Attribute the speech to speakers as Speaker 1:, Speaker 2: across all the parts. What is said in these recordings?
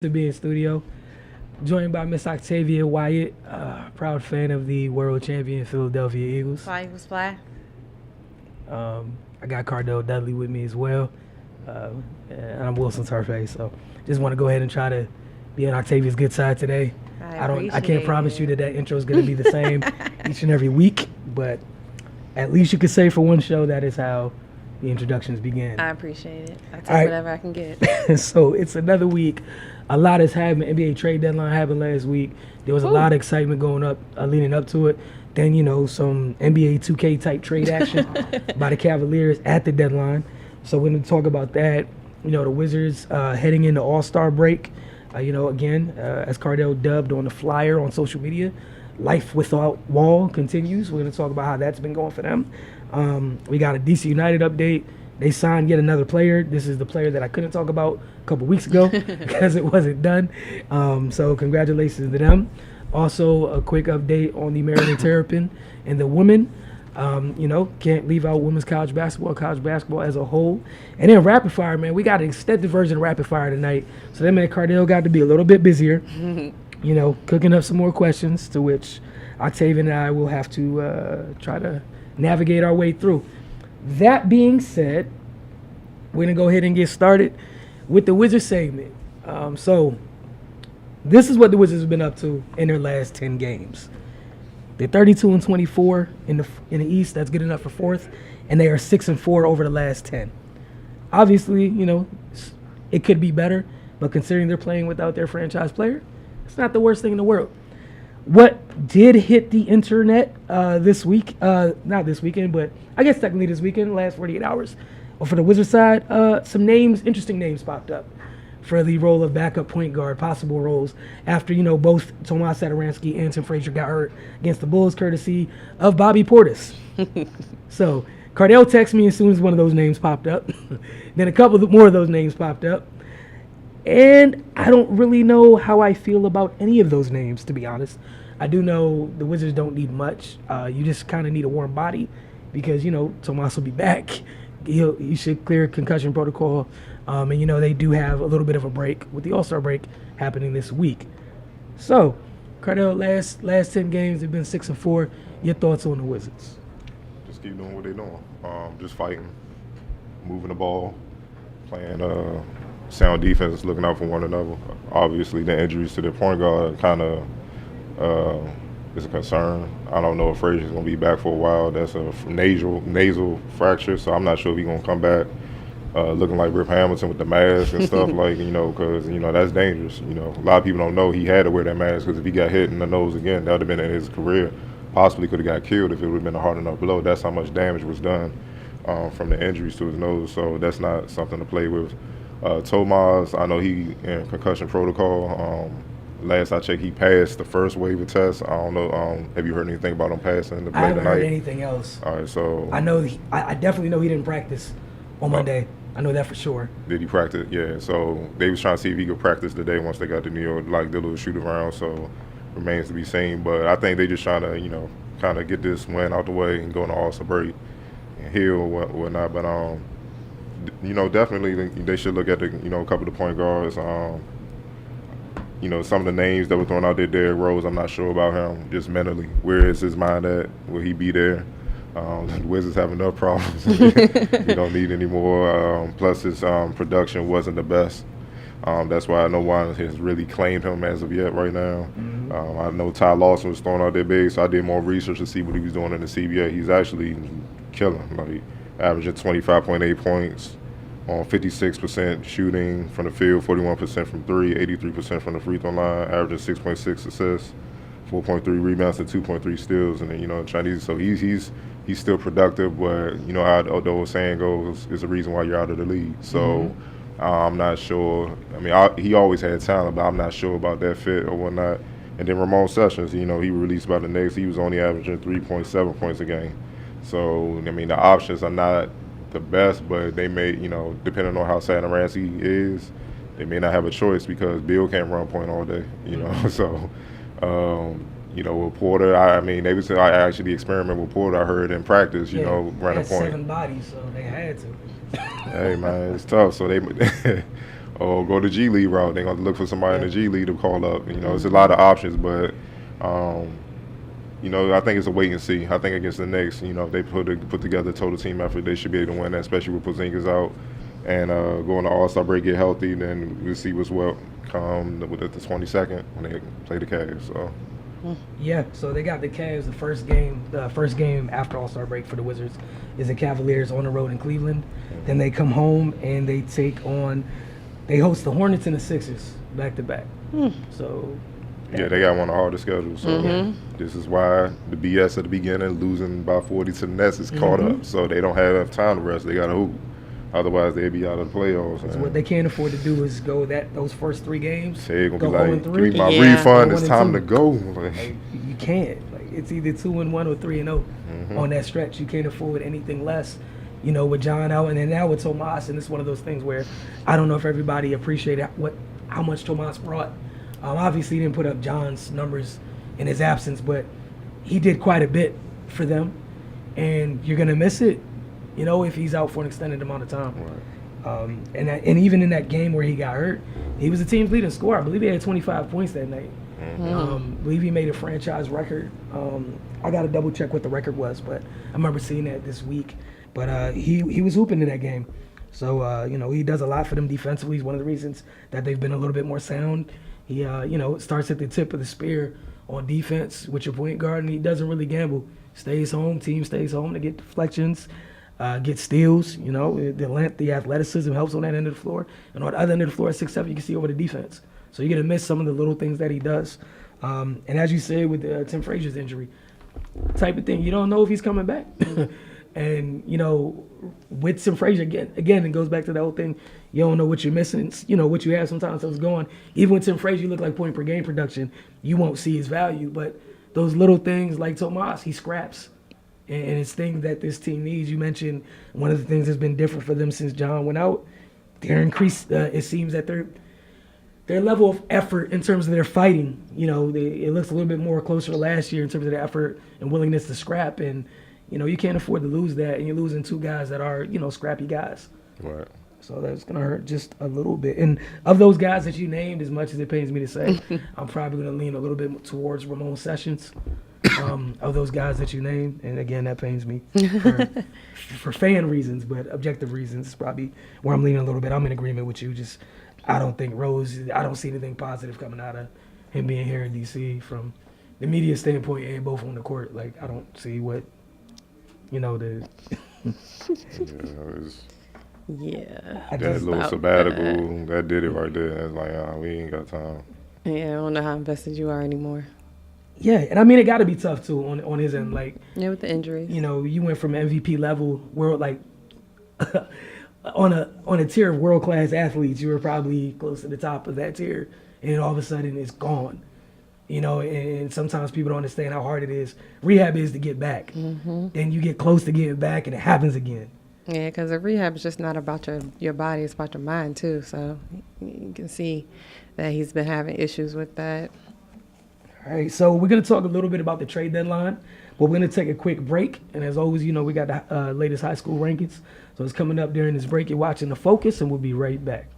Speaker 1: To be in studio, joined by Miss Octavia Wyatt, proud fan of the world champion Philadelphia Eagles.
Speaker 2: Fly Eagles fly.
Speaker 1: I got Cardell Dudley with me as well, uh, and I'm Wilson Turfay. So just want to go ahead and try to be on Octavia's good side today. I can't promise you that intro is going to be the same each and every week, but at least you could say for one show that is how the introductions begin.
Speaker 2: I appreciate it. I take whatever I can get.
Speaker 1: So it's another week. A lot has happened. NBA trade deadline happened last week. There was a lot of excitement going up, leading up to it. Then, some NBA 2K type trade action by the Cavaliers at the deadline. So we're going to talk about that. The Wizards heading into All-Star break. Again, as Cardell dubbed on the flyer on social media, life without Wall continues. We're going to talk about how that's been going for them. We got a DC United update. They signed yet another player. This is the player that I couldn't talk about a couple weeks ago because it wasn't done. So congratulations to them. Also, a quick update on the Maryland Terrapin and the women. Can't leave out women's college basketball as a whole. And then rapid fire, man. We got an extended version of rapid fire tonight. So that man Cardell got to be a little bit busier. Cooking up some more questions to which Octavia and I will have to try to navigate our way through. That being said, we're going to go ahead and get started with the Wizards segment. So this is what the Wizards have been up to in their last 10 games. They're 32-24 in the East. That's good enough for fourth. And they are 6-4 over the last 10. Obviously, it could be better. But considering they're playing without their franchise player, it's not the worst thing in the world. What did hit the internet this week, not this weekend, but I guess technically this weekend, last 48 hours, or for the Wizards side, some interesting names popped up for the role of backup point guard, possible roles, after, both Tomas Satoransky and Tim Frazier got hurt against the Bulls, courtesy of Bobby Portis. So Cardell texted me as soon as one of those names popped up. Then a couple more of those names popped up. And I don't really know how I feel about any of those names, to be honest. I do know the Wizards don't need much. You just kind of need a warm body because, Tomas will be back. He should clear concussion protocol. And, they do have a little bit of a break with the All-Star break happening this week. So, Cardell, last 10 games have been 6-4. Your thoughts on the Wizards?
Speaker 3: Just keep doing what they're doing. Just fighting, moving the ball, playing sound defense, looking out for one another. Obviously, the injuries to their point guard kind of is a concern. I don't know if Frazier's going to be back for a while. That's a nasal fracture, so I'm not sure if he's going to come back looking like Rip Hamilton with the mask and stuff, because, that's dangerous. A lot of people don't know he had to wear that mask because if he got hit in the nose again, that would have been in his career. Possibly could have got killed if it would have been a hard enough blow. That's how much damage was done from the injuries to his nose, so that's not something to play with. Tomas, I know he in concussion protocol. Last I checked, he passed the first wave of tests. I don't know. Have you heard anything about him passing the play tonight?
Speaker 1: I haven't heard anything else.
Speaker 3: All right, so
Speaker 1: I know. I definitely know he didn't practice on Monday. I know that for sure.
Speaker 3: Did he practice? Yeah. So they was trying to see if he could practice today once they got to New York, like the little shoot around. So remains to be seen. But I think they just trying to, kind of get this win out the way and go on the All-Star break and heal or whatnot. But definitely they should look at the, a couple of the point guards. Some of the names that were thrown out there, Derrick Rose, I'm not sure about him, just mentally. Where is his mind at? Will he be there? The Wizards have enough problems. We don't need any more. Plus, his production wasn't the best. That's why no one has really claimed him as of yet right now. I know Ty Lawson was thrown out there big, so I did more research to see what he was doing in the CBA. He's actually killing, averaging 25.8 points on 56% shooting from the field, 41% from three, 83% from the free throw line, averaging 6.6 assists, 4.3 rebounds, and 2.3 steals. And then, Chinese, so he's still productive, but, how the old saying goes, is the reason why you're out of the league. So I'm not sure. He always had talent, but I'm not sure about that fit or whatnot. And then Ramon Sessions, he released by the Knicks. He was only averaging 3.7 points a game. So, the options are not the best, but they may, depending on how Satoransky is, they may not have a choice because Bill can't run point all day, So, with Porter, I actually experiment with Porter. I heard in practice, running point.
Speaker 1: 7 bodies, so they had to.
Speaker 3: Hey man, it's tough. So they or go the G League route. They're gonna look for somebody in the G League to call up. You know, it's a lot of options, but you know, I think it's a wait and see. I think against the Knicks, you know, if they put together a total team effort, they should be able to win that, especially with Porzingis out and going to All-Star break, get healthy. Then we'll see what's what come with the 22nd when they play the Cavs. So.
Speaker 1: Yeah, so they got the Cavs. The first game after All-Star break for the Wizards is the Cavaliers on the road in Cleveland. Then they come home and they host the Hornets and the Sixers back to back. So
Speaker 3: yeah, they got one of the hardest schedules. So this is why the BS at the beginning, losing by 40 to the Nets, is caught up. So they don't have enough time to rest. They got to hoop. Otherwise, they'd be out of the playoffs.
Speaker 1: So what they can't afford to do is go those first 3 games.
Speaker 3: They're gonna
Speaker 1: go
Speaker 3: be like,
Speaker 1: 0-3.
Speaker 3: give me my refund. It's time to go.
Speaker 1: Like, you can't. Like, it's either 2-1 or 3-0 on that stretch. You can't afford anything less. You know, with John out, and then now with Tomas, and it's one of those things where I don't know if everybody appreciated how much Tomas brought. Obviously, he didn't put up John's numbers in his absence, but he did quite a bit for them, and you're gonna miss it. You know, if he's out for an extended amount of time.
Speaker 3: Right.
Speaker 1: And even in that game where he got hurt, he was the team's leading scorer. I believe he had 25 points that night. I believe he made a franchise record. I got to double check what the record was, but I remember seeing that this week. But he was hooping in that game. So, you know, he does a lot for them defensively. He's one of the reasons that they've been a little bit more sound. He, you know, starts at the tip of the spear on defense with your point guard, and he doesn't really gamble. Stays home, team stays home to get deflections. Get steals, you know, the length, the athleticism helps on that end of the floor. And on the other end of the floor at 6'7", you can see over the defense. So you're going to miss some of the little things that he does. And as you said with Tim Frazier's injury, type of thing, you don't know if he's coming back. And, you know, with Tim Frazier, again, it goes back to the whole thing. You don't know what you're missing, you know, what you have sometimes. So it's going. Even with Tim Frazier, look like point per game production, you won't see his value. But those little things like Tomas, he scraps. And it's things that this team needs. You mentioned one of the things that's been different for them since John went out. Their increased, it seems that their level of effort in terms of their fighting, you know, it looks a little bit more closer to last year in terms of their effort and willingness to scrap. And, you know, you can't afford to lose that. And you're losing 2 guys that are, you know, scrappy guys.
Speaker 3: Right.
Speaker 1: So that's going to hurt just a little bit. And of those guys that you named, as much as it pains me to say, I'm probably going to lean a little bit towards Ramon Sessions. Of those guys that you named, and again, that pains me for fan reasons, but objective reasons is probably where I'm leaning a little bit. I'm in agreement with you. Just I don't think I don't see anything positive coming out of him being here in DC from the media standpoint and both on the court. Like I don't see what, you know, the
Speaker 3: that little sabbatical that did it right there. It's like we ain't got time.
Speaker 2: Yeah, I don't know how invested you are anymore.
Speaker 1: Yeah, and I mean it got to be tough too on his end. Like
Speaker 2: with the injuries,
Speaker 1: you know, you went from MVP level world like on a tier of world class athletes, you were probably close to the top of that tier, and then all of a sudden it's gone. You know, and sometimes people don't understand how hard it is. Rehab is to get back. Then you get close to getting back, and it happens again.
Speaker 2: Yeah, because the rehab is just not about your body; it's about your mind too. So you can see that he's been having issues with that.
Speaker 1: All right, so we're going to talk a little bit about the trade deadline, but we're going to take a quick break. And as always, you know, we got the latest high school rankings. So it's coming up during this break. You're watching The Focus, and we'll be right back.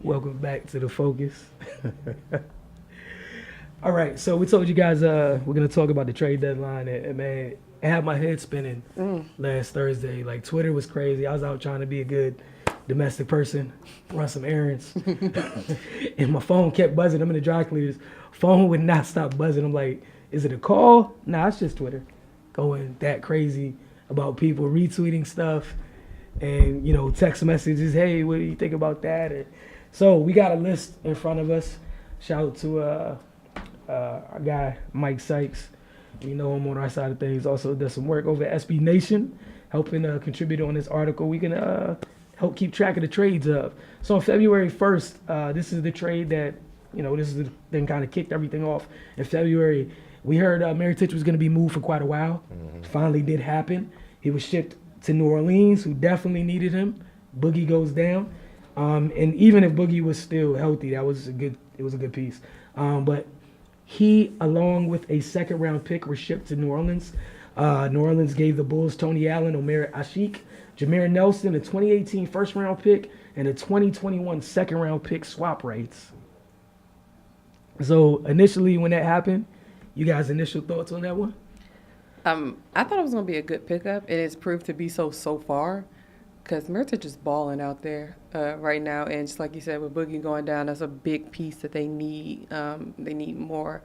Speaker 1: Welcome back to the focus. All right, so we told you guys we're gonna talk about the trade deadline, and man, it had my head spinning last Thursday. Like Twitter was crazy. I was out trying to be a good domestic person, run some errands, and my phone kept buzzing. I'm in the dry cleaners. Phone would not stop buzzing. I'm like, is it a call? Nah, it's just Twitter going that crazy about people retweeting stuff and, text messages. Hey, what do you think about that? And so we got a list in front of us. Shout out to our guy, Mike Sykes. We know him on our side of things. Also does some work over at SB Nation, helping contribute on this article. We can help keep track of the trades of. So on February 1st, this is the trade that, this is the thing kind of kicked everything off. In February, we heard Mirotić was going to be moved for quite a while. Finally did happen. He was shipped to New Orleans, who definitely needed him. Boogie goes down. And even if Boogie was still healthy, it was a good piece. But he, along with a second-round pick, were shipped to New Orleans. New Orleans gave the Bulls Tony Allen, Omer Asik, Jameer Nelson, a 2018 first-round pick, and a 2021 second-round pick swap rights. So initially, when that happened, you guys' initial thoughts on that one?
Speaker 2: I thought it was going to be a good pickup, and it's proved to be so far, because Mirotić is balling out there right now, and just like you said, with Boogie going down, that's a big piece that they need. They need more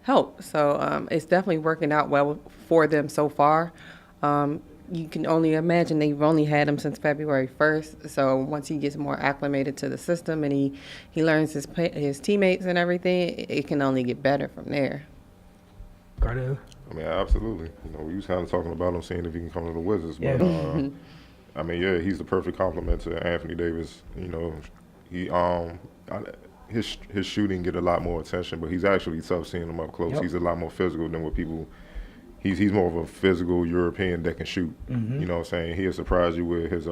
Speaker 2: help, so it's definitely working out well for them so far. You can only imagine they've only had him since February 1st, so once he gets more acclimated to the system and he learns his teammates and everything, it can only get better from there.
Speaker 1: Cardell?
Speaker 3: I mean, absolutely. We was kind of talking about him, seeing if he can come to the Wizards. But, he's the perfect complement to Anthony Davis. His shooting get a lot more attention, but he's actually tough seeing him up close.
Speaker 1: Yep.
Speaker 3: He's a lot more physical than what people. He's more of a physical European that can shoot.
Speaker 1: Mm-hmm.
Speaker 3: You know what I'm saying? He'll surprise you with his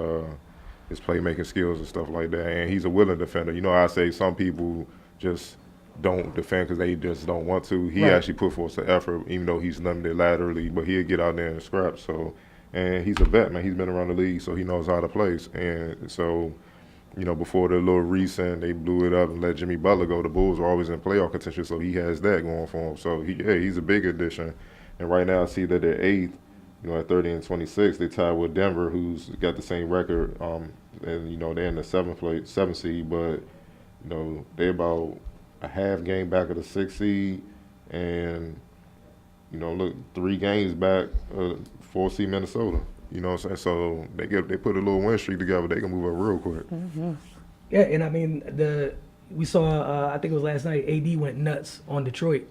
Speaker 3: playmaking skills and stuff like that. And he's a willing defender. I say some people just don't defend because they just don't want to. He actually put forth the effort, even though he's limited laterally, but he'll get out there and scrap. So, and he's a vet, man. He's been around the league, so he knows how to play. And so, before the little recent, they blew it up and let Jimmy Butler go. The Bulls were always in playoff contention, so he has that going for him. So, he's a big addition. And right now, I see that they're 8th, at 30-26. They tied with Denver, who's got the same record. And, they're in the 7th seed, but, they're about a half game back of the 6th seed. And, look, 3 games back, 4th seed Minnesota. You know what I'm saying? So they put a little win streak together. They can move up real quick.
Speaker 2: Mm-hmm.
Speaker 1: Yeah, and I mean, we saw, I think it was last night, AD went nuts on Detroit.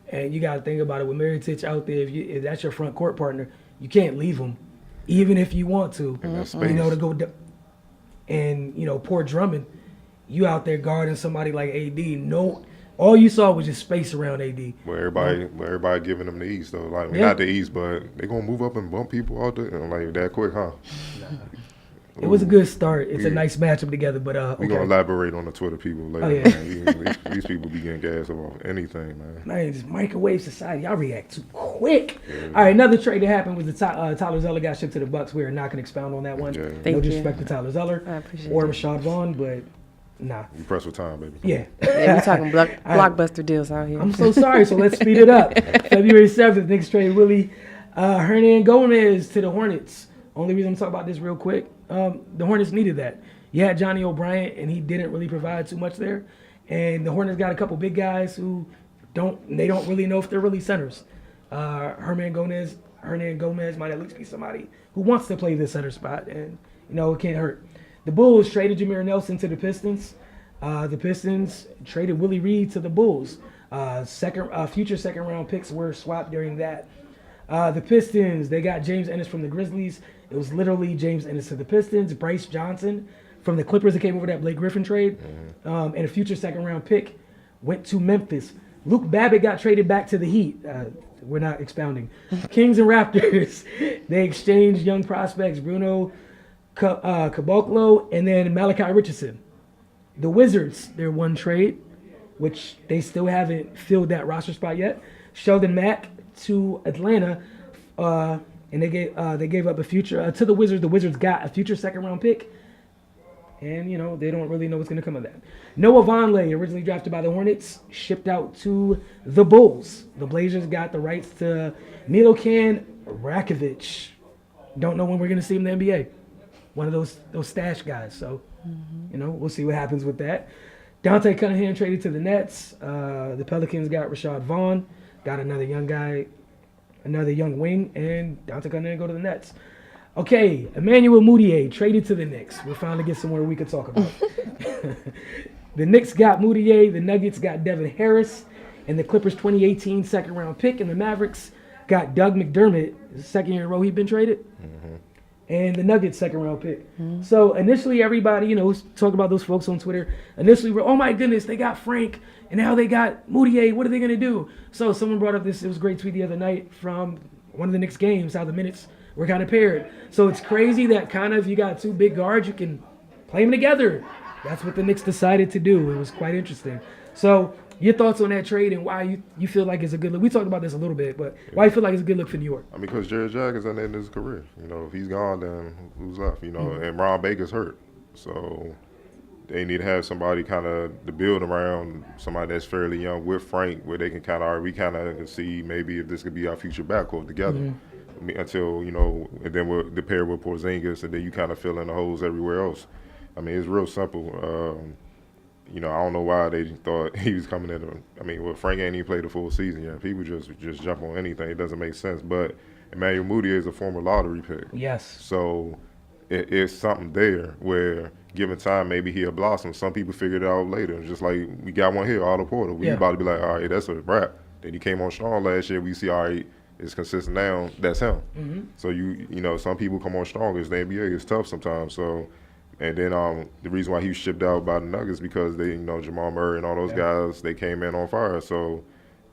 Speaker 1: And you got to think about it. With Mirotić out there, if that's your front court partner, you can't leave him, even if you want to.
Speaker 3: And that's space.
Speaker 1: To go and, poor Drummond, you out there guarding somebody like AD. No, all you saw was just space around AD.
Speaker 3: Where everybody giving them the east, though. Like, not the east, but they going to move up and bump people out there. Like, that quick, huh?
Speaker 1: It was a good start. It's a nice matchup together, but
Speaker 3: we're going to elaborate on the Twitter people later.
Speaker 1: Oh, yeah.
Speaker 3: Man. These people be getting gas off anything, man.
Speaker 1: Man, it's microwave society. Y'all react too quick. Yeah. All right, another trade that happened was the Tyler Zeller got shipped to the Bucks. We are not going to expound on that one.
Speaker 3: Yeah.
Speaker 1: No disrespect to Tyler Zeller or Rashad Vaughn, but nah.
Speaker 3: You press with time, baby.
Speaker 1: Yeah.
Speaker 2: We're talking blockbuster deals out here.
Speaker 1: I'm so sorry, so let's speed it up. February 7th, Knicks trade Willie Hernan Gomez to the Hornets. Only reason I'm talking about this real quick, the Hornets needed that. You had Johnny O'Bryant, and he didn't really provide too much there. And the Hornets got a couple big guys who don't really know if they're really centers. Hernan Gomez might at least be somebody who wants to play the center spot, and it can't hurt. The Bulls traded Jameer Nelson to the Pistons. The Pistons traded Willie Reed to the Bulls. Future second-round picks were swapped during that. The Pistons, they got James Ennis from the Grizzlies. It was literally James Ennis to the Pistons. Bryce Johnson from the Clippers that came over that Blake Griffin trade. And a future second-round pick went to Memphis. Luke Babbitt got traded back to the Heat. We're not expounding. Kings and Raptors, they exchanged young prospects Bruno Caboclo and then Malachi Richardson. The Wizards, their one trade, which they still haven't filled that roster spot yet. Sheldon Mack to Atlanta, and they gave up a future to the Wizards. The Wizards got a future second-round pick And, they don't really know what's going to come of that. Noah Vonleh, originally drafted by the Hornets, shipped out to the Bulls. The Blazers got the rights to Milovan Rakovic. Don't know when we're going to see him in the NBA. One of those stash guys. So, we'll see what happens with that. Dante Cunningham traded to the Nets. The Pelicans got Rashad Vaughn. Got another young guy, another young wing. And Dante Cunningham go to the Nets. Okay, Emmanuel Mudiay traded to the Knicks. We'll finally get somewhere we can talk about. The Knicks got Mudiay, the Nuggets got Devin Harris, and the Clippers 2018 second-round pick, and the Mavericks got Doug McDermott, second year in a row he'd been traded, and the Nuggets second-round pick. So initially everybody, talk about those folks on Twitter, initially we're, oh my goodness, they got Frank, and now they got Mudiay, what are they going to do? So someone brought up this, it was a great tweet the other night from one of the Knicks games, how the minutes were kind of paired. So it's crazy that kind of you got two big guards, you can play them together. That's what the Knicks decided to do. It was quite interesting. So your thoughts on that trade and why you feel like it's a good look. We talked about this a little bit, but why you feel like it's a good look for New York?
Speaker 3: I mean, because Jared Jack is at the end of his career. If he's gone, then who's left? And Ron Baker's hurt. So they need to have somebody kind of to build around, somebody that's fairly young with Frank, where they can we kind of see maybe if this could be our future backcourt together. Until, and then we'll pair with Porzingis, and then you kind of fill in the holes everywhere else. I mean, it's real simple. I don't know why they thought he was coming in. Frank ain't even played a full season yet. If he would just jump on anything, it doesn't make sense. But Emmanuel Mudiay is a former lottery pick.
Speaker 1: Yes.
Speaker 3: So it's something there where, given time, maybe he'll blossom. Some people figured it out later. Just like we got one here, Otto Porter. We about to be like, all right, that's a wrap. Then he came on strong last year. We see, all right, it's consistent now. That's him. So some people come on strong. It's the NBA. It's tough sometimes. So, and then the reason why he was shipped out by the Nuggets because they, Jamal Murray and all those guys, they came in on fire. So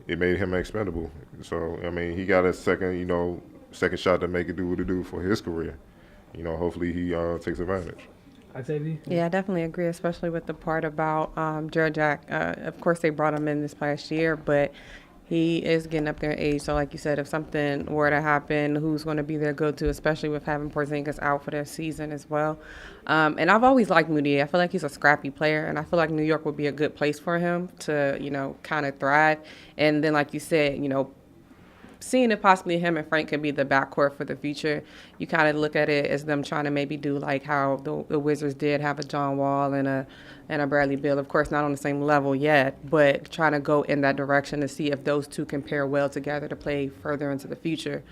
Speaker 3: it made him expendable. So he got a second shot to make it do what it do for his career. Hopefully he takes advantage.
Speaker 1: Octavia?
Speaker 2: Yeah, I definitely agree, especially with the part about Jared Jack. Of course, they brought him in this past year, but he is getting up there in age. So like you said, if something were to happen, who's going to be their go-to, especially with having Porzingis out for their season as well. And I've always liked Mudiay. I feel like he's a scrappy player, and I feel like New York would be a good place for him to, kind of thrive. And then, like you said, seeing if possibly him and Frank could be the backcourt for the future, you kind of look at it as them trying to maybe do like how the Wizards did have a John Wall and a Bradley Beal. Of course, not on the same level yet, but trying to go in that direction to see if those two can pair well together to play further into the future.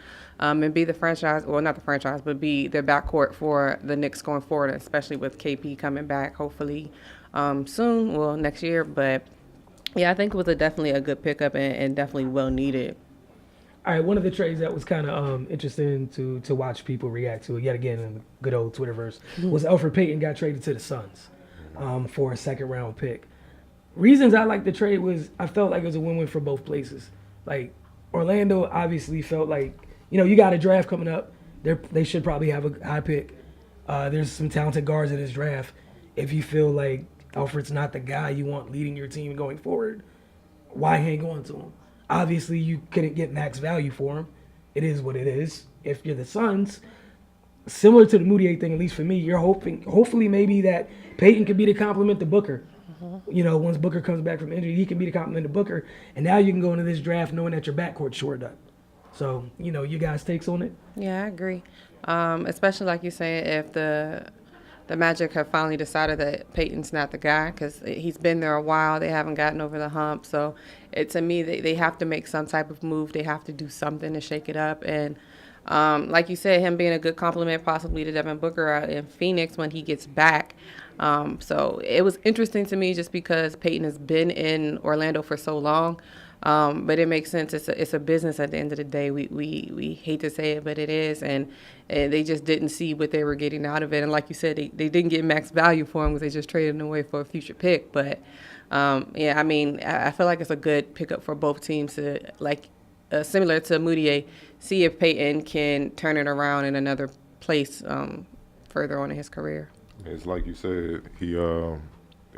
Speaker 2: And be the franchise, well, not the franchise, but be the backcourt for the Knicks going forward, especially with KP coming back hopefully soon, well, next year. But, yeah, I think it was definitely a good pickup and definitely well needed.
Speaker 1: All right, one of the trades that was kind of interesting to watch people react to, yet again in the good old Twitterverse, was Elfrid Payton got traded to the Suns for a second-round pick. Reasons I liked the trade was I felt like it was a win-win for both places. Like, Orlando obviously felt like, you got a draft coming up. They should probably have a high pick. There's some talented guards in this draft. If you feel like Elfrid's not the guy you want leading your team going forward, why hang on to him? Obviously, you couldn't get max value for him. It is what it is. If you're the Suns, similar to the Mudiay thing, at least for me, you're hopefully maybe that Payton could be the complement to Booker. Once Booker comes back from injury, he can be the complement to Booker. And now you can go into this draft knowing that your backcourt's shored up. So, you guys' takes on it?
Speaker 2: Yeah, I agree. Especially like you say, if the Magic have finally decided that Peyton's not the guy because he's been there a while. They haven't gotten over the hump. So to me, they have to make some type of move. They have to do something to shake it up. And like you said, him being a good compliment possibly to Devin Booker out in Phoenix when he gets back. So it was interesting to me just because Peyton has been in Orlando for so long. But it makes sense. It's a business at the end of the day. We hate to say it, but it is. And they just didn't see what they were getting out of it. And like you said, they didn't get max value for him because they just traded him away for a future pick. But, I feel like it's a good pickup for both teams to, similar to Mudiay, see if Peyton can turn it around in another place further on in his career.
Speaker 3: It's like you said, they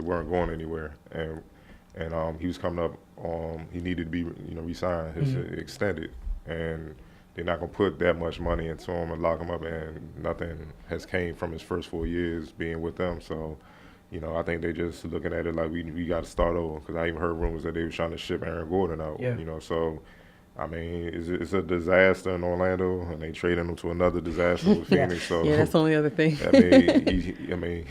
Speaker 3: weren't going anywhere. And he was coming up. He needed to be, re-signed, extended, and they're not gonna put that much money into him and lock him up, and nothing has came from his first 4 years being with them. So, I think they just looking at it like we got to start over, because I even heard rumors that they were trying to ship Aaron Gordon out.
Speaker 1: Yeah.
Speaker 3: So. I mean, it's a disaster in Orlando, and they traded him to another disaster with Phoenix. So
Speaker 2: yeah, that's the only other thing.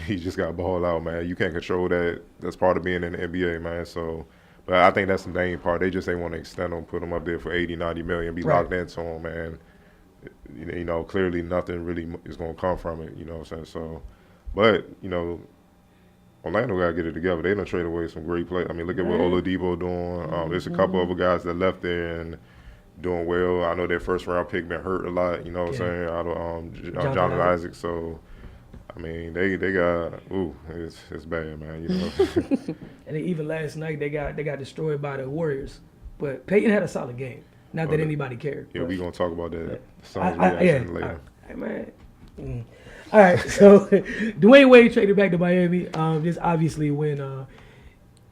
Speaker 3: he just got balled out, man. You can't control that. That's part of being in the NBA, man. So, but I think that's the main part. They just want to extend him, put him up there for 80, 90 million, be locked into him, man. Clearly nothing really is going to come from it. You know what I'm saying? So, but Orlando got to get it together. They done trade away some great players. I mean, look at what Oladipo doing. There's a couple other guys that left there and doing well. I know their first round pick been hurt a lot. You know what I'm saying? Out of Jonathan Isaac. So, I mean, they got it's bad, man.
Speaker 1: And even last night they got destroyed by the Warriors. But Peyton had a solid game. Not that anybody cared.
Speaker 3: Yeah, we're gonna talk about that.
Speaker 1: Later. Man. All right, so Dwayne Wade traded back to Miami. Just obviously when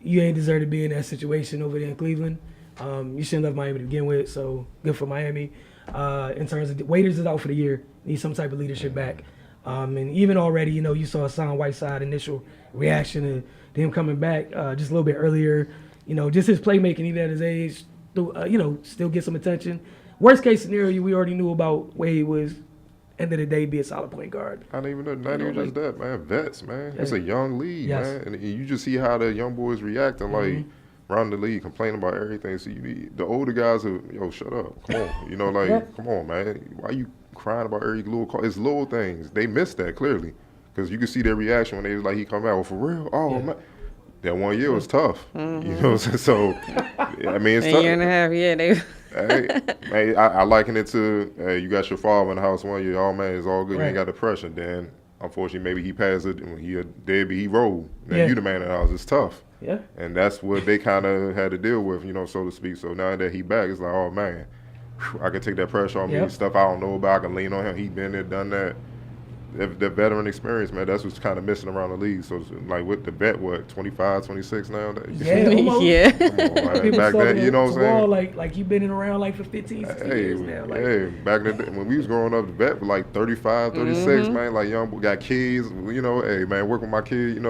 Speaker 1: you ain't deserve to be in that situation over there in Cleveland. You shouldn't love Miami to begin with, so good for Miami. In terms of Waiters is out for the year, need some type of leadership back. And even already, you saw Hassan Whiteside initial reaction to him coming back just a little bit earlier. Just his playmaking, even at his age, still get some attention. Worst case scenario, we already knew about Wade was, end of the day, be a solid point guard.
Speaker 3: Not even just that, man. Vets, man. It's a young league, man. And you just see how the young boys reacting, like, around the league, complaining about everything. So you need the older guys are, shut up. Come on. Come on, man. Why you crying about every little call? It's little things. They missed that, clearly. Because you could see their reaction when they was like, he come out, well, for real? Oh, man. That 1 year was tough.
Speaker 2: Mm-hmm.
Speaker 3: You know what I'm saying? So, I mean, it's tough.
Speaker 2: A year and a half, yeah.
Speaker 3: Hey, I liken it to, you got your father in the house 1 year, oh, man, it's all good.
Speaker 1: Right.
Speaker 3: You ain't got depression. Then, unfortunately, maybe he passed it, and he a deadbeat, he rolled. Then you the man in the house. It's tough.
Speaker 1: Yeah.
Speaker 3: And that's what they kind of had to deal with, so to speak. So now that he back, it's like, oh, man, I can take that pressure on me. Stuff I don't know about, I can lean on him. He been there, done that. The veteran experience, man, that's what's kind of missing around the league. So, like, with the vet, 25, 26 now?
Speaker 1: Yeah, almost.
Speaker 2: Yeah.
Speaker 3: Come on, man. Back then, you know what I'm saying?
Speaker 1: Like you've been around, like, for 15, 16 years now. Like,
Speaker 3: back in the day, when we was growing up, the vet was, like, 35, 36, man. Like, young boy, got kids, hey, man, work with my kid,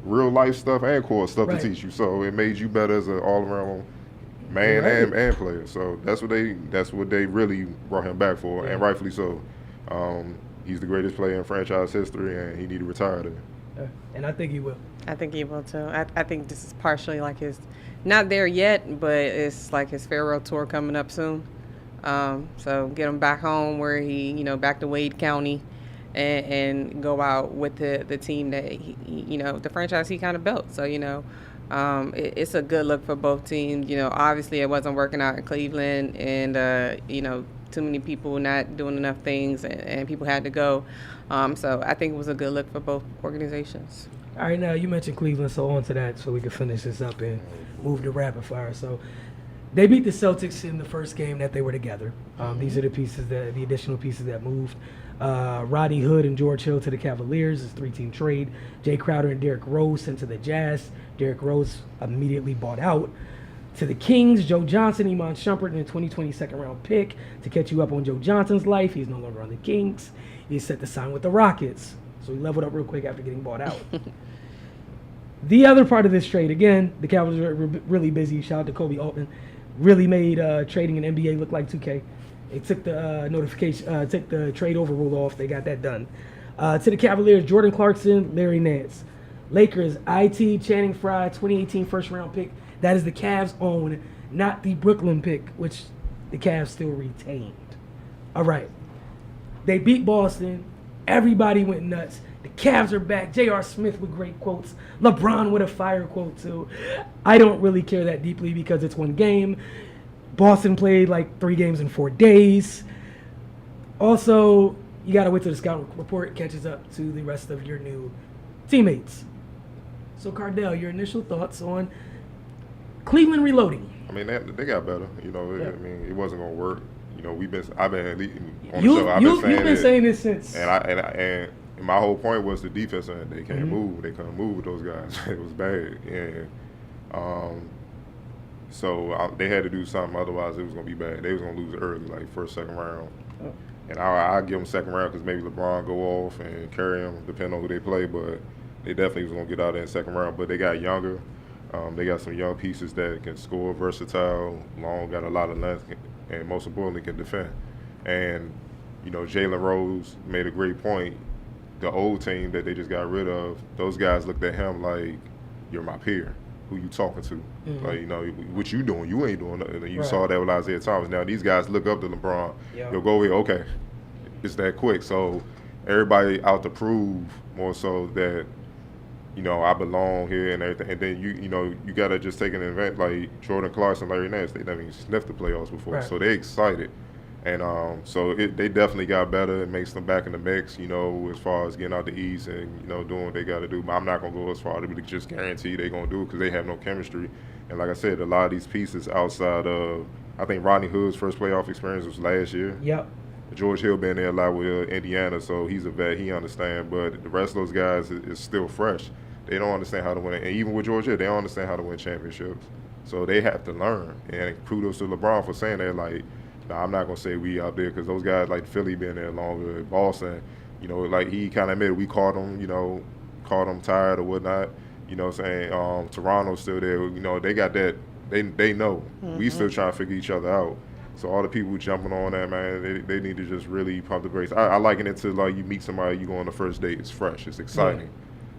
Speaker 3: real life stuff and core stuff to teach you. So it made you better as an all around man and player. So that's what they really brought him back for, and rightfully so. He's the greatest player in franchise history, and he need to retire there.
Speaker 1: And I think he will.
Speaker 2: I think he will too. I think this is partially like his, not there yet, but it's like his farewell tour coming up soon. So get him back home where he, back to Wade County. And go out with the team that he, the franchise he kind of built. So it's a good look for both teams. Obviously it wasn't working out in Cleveland, and too many people not doing enough things, and people had to go. So I think it was a good look for both organizations.
Speaker 1: All right, now you mentioned Cleveland, so on to that, so we can finish this up and move to rapid fire. So they beat the Celtics in the first game that they were together. These are the additional pieces that moved. Rodney Hood and George Hill to the Cavaliers. It's a 3-team trade. Jay Crowder and Derrick Rose sent to the Jazz. Derrick Rose immediately bought out. To the Kings, Joe Johnson, Iman Shumpert, and a 2020 second-round pick. To catch you up on Joe Johnson's life, he's no longer on the Kings. He's set to sign with the Rockets. So he leveled up real quick after getting bought out. The other part of this trade, again, the Cavaliers are really busy. Shout out to Kobe Altman. Really made trading in NBA look like 2K. They took the took the trade overrule off. They got that done. To the Cavaliers, Jordan Clarkson, Larry Nance. Lakers, IT, Channing Frye, 2018 first-round pick. That is the Cavs' own, not the Brooklyn pick, which the Cavs still retained. All right. They beat Boston. Everybody went nuts. The Cavs are back. J.R. Smith with great quotes. LeBron with a fire quote, too. I don't really care that deeply because it's one game. Boston played like 3 games in 4 days. Also, you got to wait till the scout report catches up to the rest of your new teammates. So, Cardell, your initial thoughts on Cleveland reloading?
Speaker 3: I mean, they got better. I mean, it wasn't gonna work. I've been on the show.
Speaker 1: You've been saying this since.
Speaker 3: And my whole point was the defense. And they can't move. They couldn't move with those guys. It was bad. And So they had to do something, otherwise it was gonna be bad. They was gonna lose early, like first, second round. And I give them second round because maybe LeBron go off and carry them, depending on who they play. But they definitely was gonna get out there in second round. But they got younger. They got some young pieces that can score, versatile, long, got a lot of length, and most importantly can defend. And Jalen Rose made a great point. The old team that they just got rid of, those guys looked at him like, "You're my peer. Who you talking to? Like, what you doing? You ain't doing nothing." And you saw that with Isaiah Thomas. Now these guys look up to LeBron. You'll go here, okay, it's that quick. So everybody out to prove more so that I belong here and everything. And then you gotta just take an event like Jordan Clarkson, Larry Nance. They never even sniffed the playoffs before, so they excited. And so they definitely got better. It makes them back in the mix, as far as getting out the East and, doing what they got to do. But I'm not going to go as far to just guarantee they're going to do it because they have no chemistry. And like I said, a lot of these pieces outside of, I think Rodney Hood's first playoff experience was last year.
Speaker 1: Yep.
Speaker 3: George Hill been there a lot with Indiana, so he's a vet. He understands. But the rest of those guys is still fresh. They don't understand how to win. And even with George Hill, they don't understand how to win championships. So they have to learn. And kudos to LeBron for saying that, like, now, I'm not going to say we out there because those guys like Philly been there longer, Boston, like he kind of admitted we caught them tired or whatnot, saying Toronto's still there, they got that, they know. We still trying to figure each other out. So all the people who jumping on that, man, they need to just really pump the brakes. I liken it to like you meet somebody, you go on the first date, it's fresh, it's exciting. Yeah.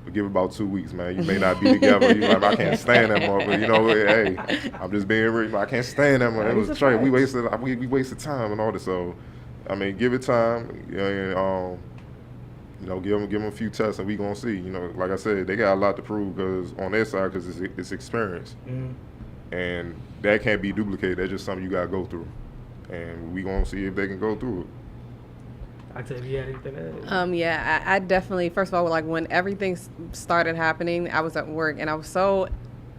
Speaker 3: But give it about 2 weeks, man. You may not be together. You like, I can't stand that motherfucker. Hey, I'm just being real. I can't stand that motherfucker. It was straight. We wasted time and all this. So, I mean, give it time. Give them a few tests and we gonna see. Like I said, they got a lot to prove because on their side, because it's experience, and that can't be duplicated. That's just something you gotta go through, and we gonna see if they can go through it.
Speaker 1: Octavia, anything to add?
Speaker 2: Yeah, I definitely, first of all, like when everything started happening, I was at work and I was so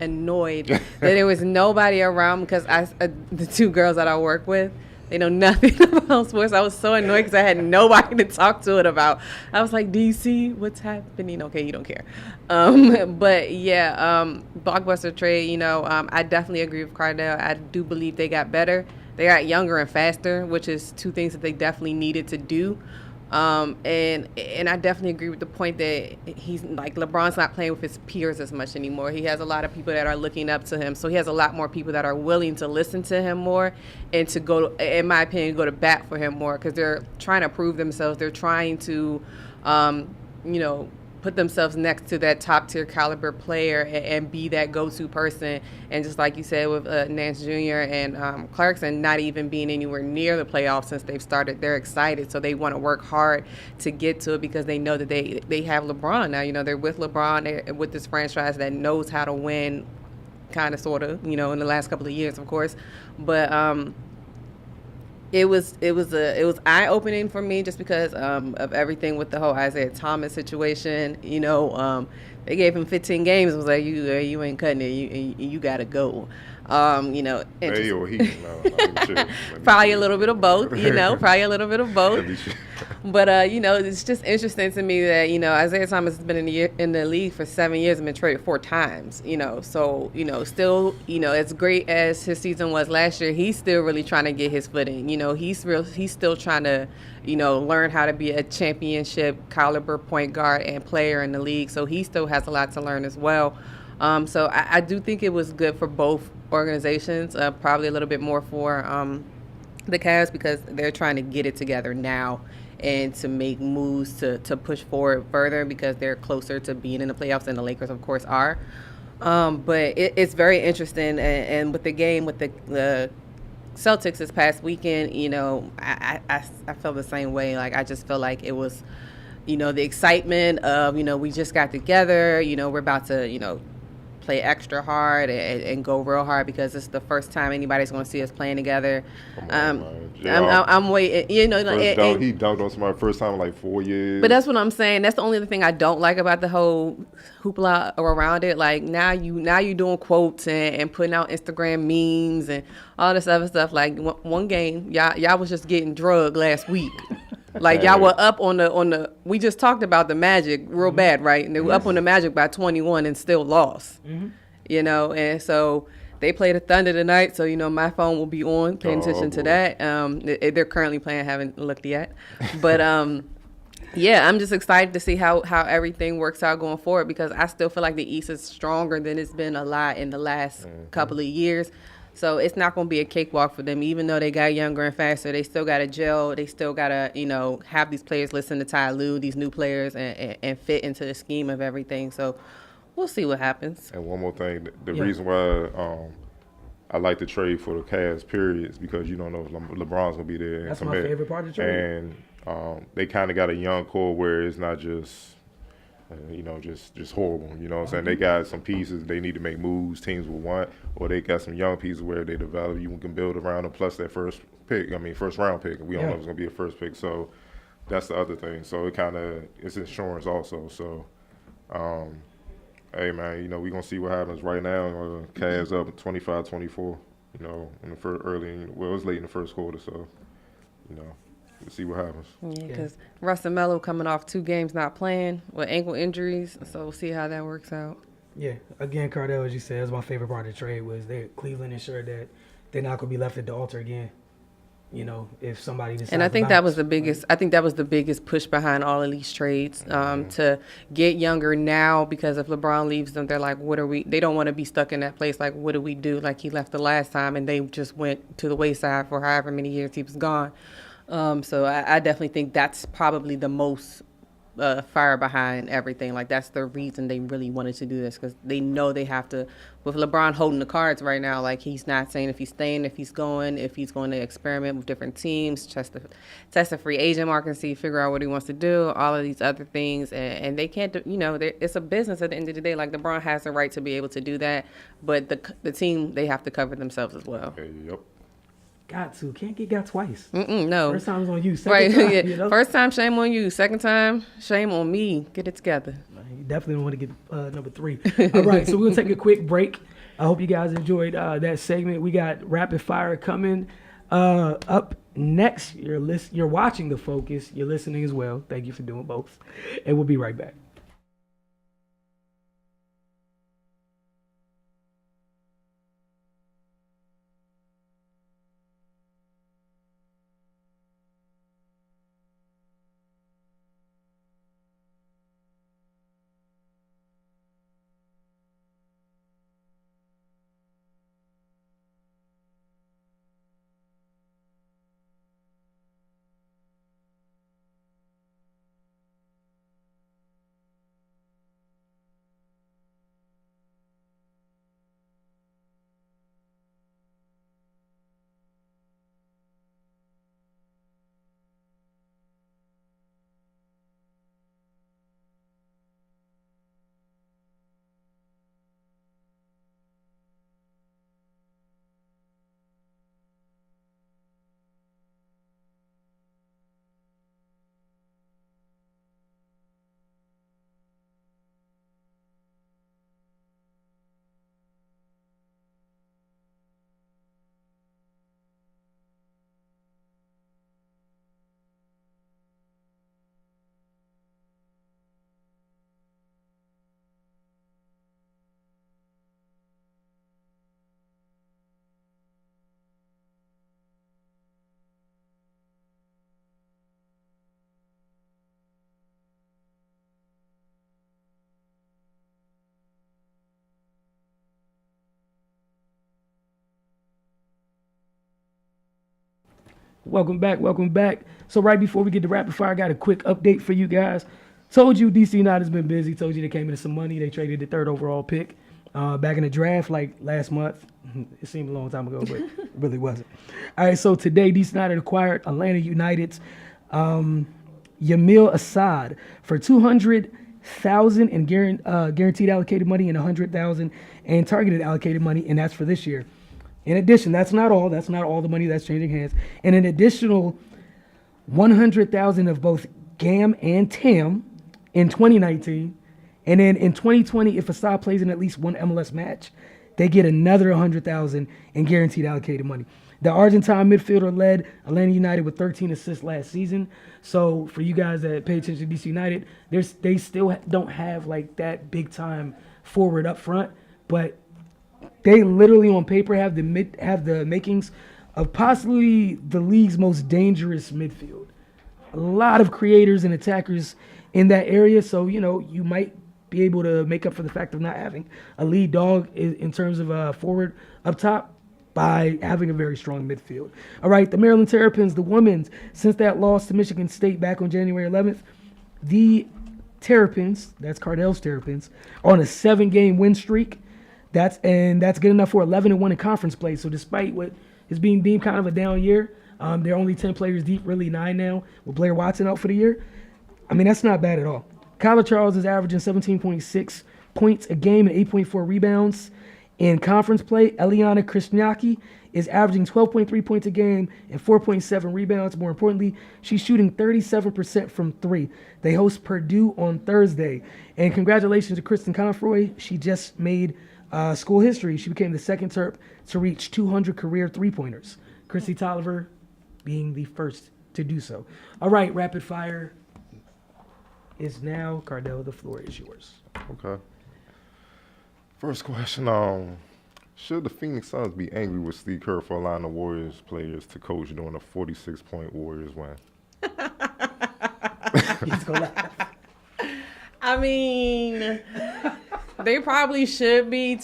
Speaker 2: annoyed that there was nobody around because the two girls that I work with, they know nothing about sports. I was so annoyed because I had nobody to talk to it about. I was like, do you see what's happening? Okay, you don't care. But yeah, blockbuster trade, I definitely agree with Cardell. I do believe they got better. They got younger and faster, which is two things that they definitely needed to do. And I definitely agree with the point that he's like LeBron's not playing with his peers as much anymore. He has a lot of people that are looking up to him. So he has a lot more people that are willing to listen to him more and to go, in my opinion, go to bat for him more because they're trying to prove themselves. They're trying to, put themselves next to that top tier caliber player and be that go-to person. And just like you said with Nance Jr. and Clarkson not even being anywhere near the playoffs since they've started, they're excited. So they want to work hard to get to it because they know that they have LeBron now. They're with LeBron, they're with this franchise that knows how to win, kind of, sort of, in the last couple of years, of course. But it was eye-opening for me just because of everything with the whole Isaiah Thomas situation. They gave him 15 games. It was like, you ain't cutting it. You got to go.
Speaker 3: Hey, or he. No,
Speaker 2: probably a little bit of both, probably a little bit of both. But, it's just interesting to me that, Isaiah Thomas has been in the league for 7 years and been traded 4 times, So, still, as great as his season was last year, he's still really trying to get his footing. He's still trying to, learn how to be a championship caliber point guard and player in the league. So he still has a lot to learn as well. So I do think it was good for both organizations, probably a little bit more for the Cavs because they're trying to get it together now and to make moves to push forward further because they're closer to being in the playoffs than the Lakers, of course, are. But it's very interesting. And with the game with the Celtics this past weekend, I felt the same way. Like, I just felt like it was, the excitement of, we just got together, we're about to, play extra hard and go real hard because it's the first time anybody's going to see us playing together. I'm waiting. He
Speaker 3: dunked on somebody first time in like 4 years.
Speaker 2: But that's what I'm saying. That's the only thing I don't like about the whole hoopla around it. Like now you doing quotes and putting out Instagram memes and all this other stuff. Like one game, y'all was just getting drugged last week. Like y'all were up on the we just talked about the Magic real bad, right? And they were up on the Magic by 21 and still lost. And so They play the Thunder tonight, so my phone will be on, paying attention to
Speaker 3: boy.
Speaker 2: that. They're currently playing, haven't looked yet, but yeah, I'm just excited to see how everything works out going forward, because I still feel like the East is stronger than it's been a lot in the last couple of years. So it's not going to be a cakewalk for them. Even though they got younger and faster, they still got to gel. They still got to, have these players listen to Ty Lue, these new players, and fit into the scheme of everything. So we'll see what happens.
Speaker 3: And one more thing, the reason why I like to trade for the Cavs, period, is because you don't know if LeBron's going to be there.
Speaker 1: That's my favorite part of the trade.
Speaker 3: And they kind of got a young core where it's not just just horrible. You know what I'm saying? They got some pieces they need to make moves teams will want, or they got some young pieces where they develop. You can build around them. Plus that first round pick. We don't know if it's gonna be a first pick. So that's the other thing. So it's insurance also. So, hey man, we're gonna see what happens right now. Cavs up 25-24. In the it was late in the first quarter. So, we'll see what happens.
Speaker 2: Yeah, because Russ Melo coming off 2 games not playing with ankle injuries, so we'll see how that works out.
Speaker 1: Yeah, again, Cardell, as you said, that's my favorite part of the trade was Cleveland ensured that they're not going to be left at the altar again. If somebody decides.
Speaker 2: And I think that was the biggest. I think that was the biggest push behind all of these trades, to get younger now, because if LeBron leaves them, they're like, what are we? They don't want to be stuck in that place. Like, what do we do? Like he left the last time, and they just went to the wayside for however many years he was gone. So I definitely think that's probably the most fire behind everything. Like, that's the reason they really wanted to do this, because they know they have to. With LeBron holding the cards right now, like, he's not saying if he's staying, if he's going to experiment with different teams, test the free agent market, see, figure out what he wants to do, all of these other things. And they can't do, it's a business at the end of the day. Like, LeBron has the right to be able to do that, but the team, they have to cover themselves as well.
Speaker 3: Okay, yep.
Speaker 1: Can't get got twice.
Speaker 2: No.
Speaker 1: First time's on you.
Speaker 2: Right.
Speaker 1: Second time,
Speaker 2: First time, shame on you. Second time, shame on me. Get it together.
Speaker 1: You definitely don't want to get number 3. All right, so we're going to take a quick break. I hope you guys enjoyed that segment. We got rapid fire coming up next. You're watching The Focus. You're listening as well. Thank you for doing both. And we'll be right back. Welcome back. So right before we get to rapid fire, I got a quick update for you guys. Told you DC United's been busy. Told you they came into some money. They traded the 3rd overall pick back in the draft like last month. It seemed a long time ago, but it really wasn't. All right, so today DC United acquired Atlanta United's Yamil Assad for $200,000 in guaranteed allocated money and $100,000 in targeted allocated money, and that's for this year. In addition, that's not all the money that's changing hands. And an additional $100,000 of both GAM and TAM in 2019. And then in 2020, if Assad plays in at least one MLS match, they get another $100,000 in guaranteed allocated money. The Argentine midfielder led Atlanta United with 13 assists last season. So for you guys that pay attention to DC United, they still don't have like that big time forward up front, but They literally on paper have the makings of possibly the league's most dangerous midfield. A lot of creators and attackers in that area, so you might be able to make up for the fact of not having a lead dog in terms of forward up top by having a very strong midfield. All right, the Maryland Terrapins, the women's, since that loss to Michigan State back on January 11th, the Terrapins, that's Cardell's Terrapins, are on a 7-game win streak. That's good enough for 11-1 in conference play. So despite what is being deemed kind of a down year, they're only 10 players deep, really 9 now, with Blair Watson out for the year. I mean, that's not bad at all. Kyla Charles is averaging 17.6 points a game and 8.4 rebounds. In conference play, Eliana Krishniaki is averaging 12.3 points a game and 4.7 rebounds. More importantly, she's shooting 37% from 3. They host Purdue on Thursday. And congratulations to Kristen Confroy. She just made school history. She became the second Terp to reach 200 career three-pointers. Chrissy Tolliver being the first to do so. All right, rapid fire is now. Cardell, the floor is yours.
Speaker 3: Okay. First question, should the Phoenix Suns be angry with Steve Kerr for allowing the Warriors players to coach during a 46-point Warriors win?
Speaker 1: He's gonna laugh.
Speaker 2: I mean, they probably should be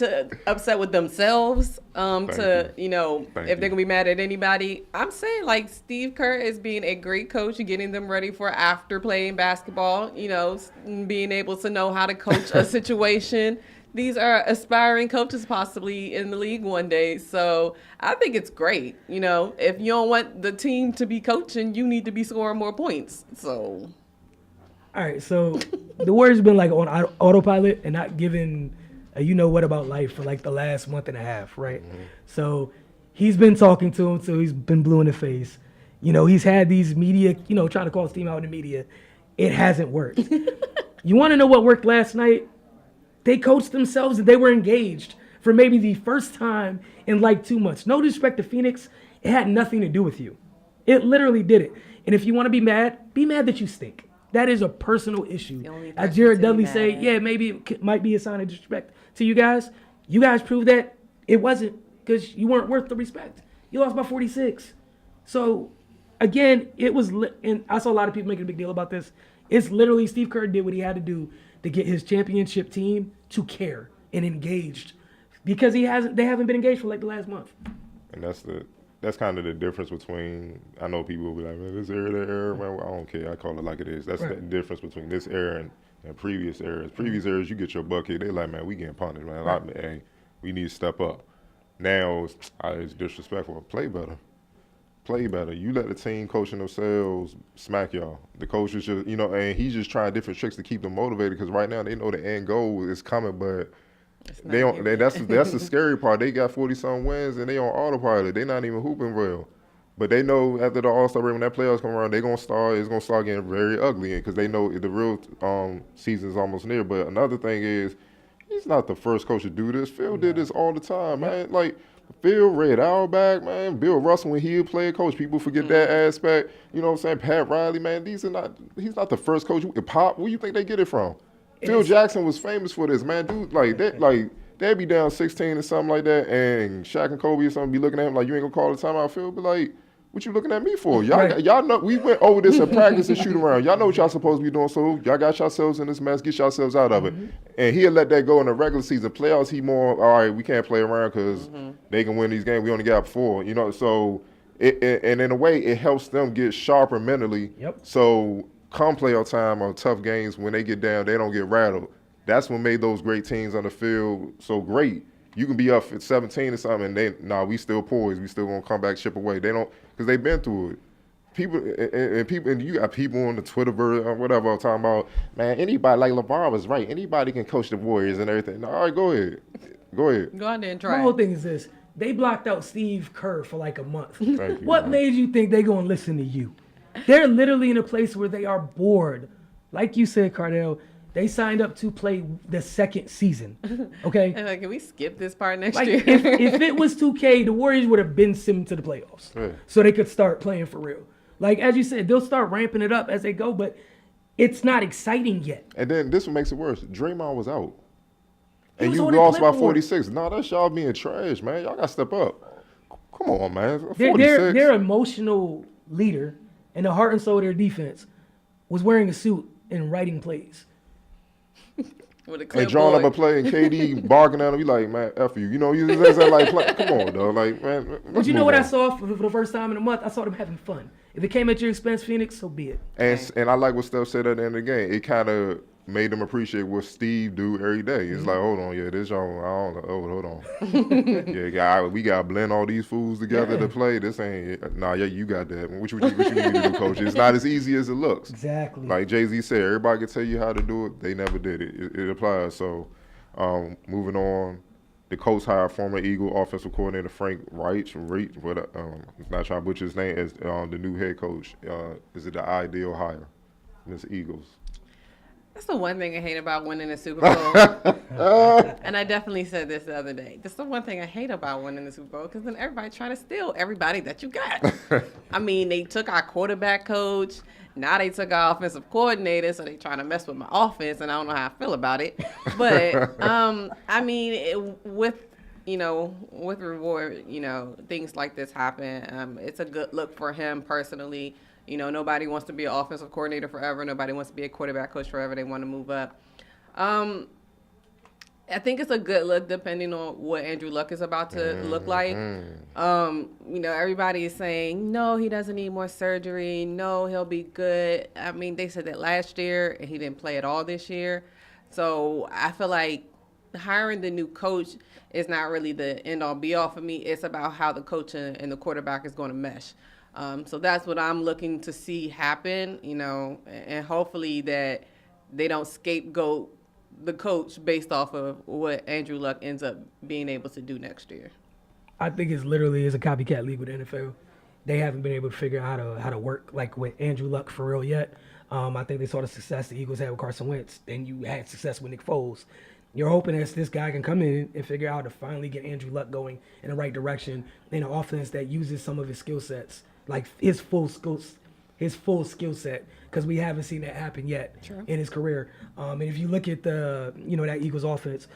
Speaker 2: upset with themselves if they're going to be mad at anybody. I'm saying, like, Steve Kerr is being a great coach and getting them ready for after playing basketball, being able to know how to coach a situation. These are aspiring coaches possibly in the league one day. So I think it's great. If you don't want the team to be coaching, you need to be scoring more points. So.
Speaker 1: All right, so the Warriors have been like on autopilot and not given a what about life for like the last month and a half, right? Mm-hmm. So he's been talking to him, so he's been blue in the face. He's had these media, trying to call his team out in the media. It hasn't worked. You want to know what worked last night? They coached themselves and they were engaged for maybe the first time in like 2 months. No disrespect to Phoenix. It had nothing to do with you. It literally did it. And if you want to be mad that you stink. That is a personal issue. As Jared Dudley say, yeah, maybe it might be a sign of disrespect to you guys. You guys proved that it wasn't because you weren't worth the respect. You lost by 46. So, again, it was and I saw a lot of people making a big deal about this. It's literally Steve Kerr did what he had to do to get his championship team to care and engaged because they haven't been engaged for like the last month.
Speaker 3: And that's kind of the difference between, I know people will be like, man, this era, that era, man, I don't care. I call it like it is. That's right. The difference between this era and previous eras. Previous eras, you get your bucket. They like, man, we getting punished, man. Right. Hey, we need to step up. Now, it's disrespectful. Play better. Play better. You let the team coaching themselves smack y'all. The coaches just, and he's just trying different tricks to keep them motivated because right now they know the end goal is coming, but they don't. That's the scary part. They got 40-something wins and they on autopilot. They not even hooping well, but they know after the All-Star break when that playoffs come around, it's gonna start getting very ugly because they know the real season is almost near. But another thing is, he's not the first coach to do this. Phil did this all the time, man. Like. Phil, Red Auerbach, man, Bill Russell when he played coach, people forget that aspect. You know what I'm saying? Pat Riley, man, he's not the first coach. Pop, where you think they get it from? Phil Jackson was famous for this, man. Dude, they'd be down 16 or something like that, and Shaq and Kobe or something be looking at him like, you ain't gonna call the timeout, Phil. But like, what you looking at me for? Y'all know we went over this in practice and shoot around. Y'all know what y'all supposed to be doing, so y'all got yourselves in this mess, get yourselves out of it. And he'll let that go in the regular season. Playoffs, he more, all right, we can't play around because they can win these games. We only got 4, so and in a way, it helps them get sharper mentally. Yep. So come playoff time or tough games, when they get down, they don't get rattled. That's what made those great teams on the field so great. You can be up at 17 or something, and we still poised. We still gonna come back, chip away. They don't, because they've been through it. People, and you got people on the Twitterverse or whatever talking about, man, anybody, like LeVar was right. Anybody can coach the Warriors and everything. All right, go ahead.
Speaker 2: Go out there and try.
Speaker 1: My whole thing is this: they blocked out Steve Kerr for like a month. What made you think they gonna listen to you? They're literally in a place where they are bored. Like you said, Cardell. They signed up to play the second season, okay?
Speaker 2: And like, can we skip this part next
Speaker 1: like,
Speaker 2: year?
Speaker 1: if it was 2K, the Warriors would have been simmed to the playoffs, so they could start playing for real. Like, as you said, they'll start ramping it up as they go, but it's not exciting yet.
Speaker 3: And then this one makes it worse. Draymond was out. And
Speaker 1: was
Speaker 3: you
Speaker 1: holding
Speaker 3: lost by
Speaker 1: clipboard.
Speaker 3: 46. No, that's y'all being trash, man. Y'all got to step up. Come on, man. 46.
Speaker 1: Their emotional leader and the heart and soul of their defense was wearing a suit and writing plays.
Speaker 2: With a
Speaker 3: And
Speaker 2: clipboard.
Speaker 3: drawing up a play and KD barking at him, you like, man, F you. You know, you just say like, come on, though. Like, man.
Speaker 1: But you know what I saw for the first time in a month? I saw them having fun. If it came at your expense, Phoenix, so be it.
Speaker 3: And I like what Steph said at the end of the game. It kind of made them appreciate what Steve do every day. It's like, hold on, yeah, this y'all, I don't know, hold on. we got to blend all these fools together to play. This ain't, nah, yeah, you got that. What you need me to do, coach? It's not as easy as it looks.
Speaker 1: Exactly.
Speaker 3: Like Jay-Z said, everybody can tell you how to do it. They never did it. It applies. So, moving on, the Colts hired former Eagle offensive coordinator Frank Reich, not trying to butcher his name, as the new head coach. Is it the ideal hire? Miss Eagles.
Speaker 2: That's the one thing I hate about winning the Super Bowl. And I definitely said this the other day. That's the one thing I hate about winning the Super Bowl, because then everybody trying to steal everybody that you got. I mean, they took our quarterback coach. Now they took our offensive coordinator, so they trying to mess with my offense, and I don't know how I feel about it. But, I mean, with reward, things like this happen. It's a good look for him personally. Nobody wants to be an offensive coordinator forever. Nobody wants to be a quarterback coach forever. They want to move up. I think it's a good look depending on what Andrew Luck is about to look like. Everybody is saying, no, he doesn't need more surgery. No, he'll be good. I mean, they said that last year, and he didn't play at all this year. So I feel like hiring the new coach is not really the end-all, be-all for me. It's about how the coach and the quarterback is going to mesh. So that's what I'm looking to see happen, and hopefully that they don't scapegoat the coach based off of what Andrew Luck ends up being able to do next year.
Speaker 1: I think it's literally a copycat league with the NFL. They haven't been able to figure out how to work like with Andrew Luck for real yet. I think they saw the success the Eagles had with Carson Wentz. Then you had success with Nick Foles. You're hoping that this guy can come in and figure out how to finally get Andrew Luck going in the right direction in an offense that uses some of his skill sets, like his full skill set, because we haven't seen that happen yet in his career. And if you look at that Eagles offense,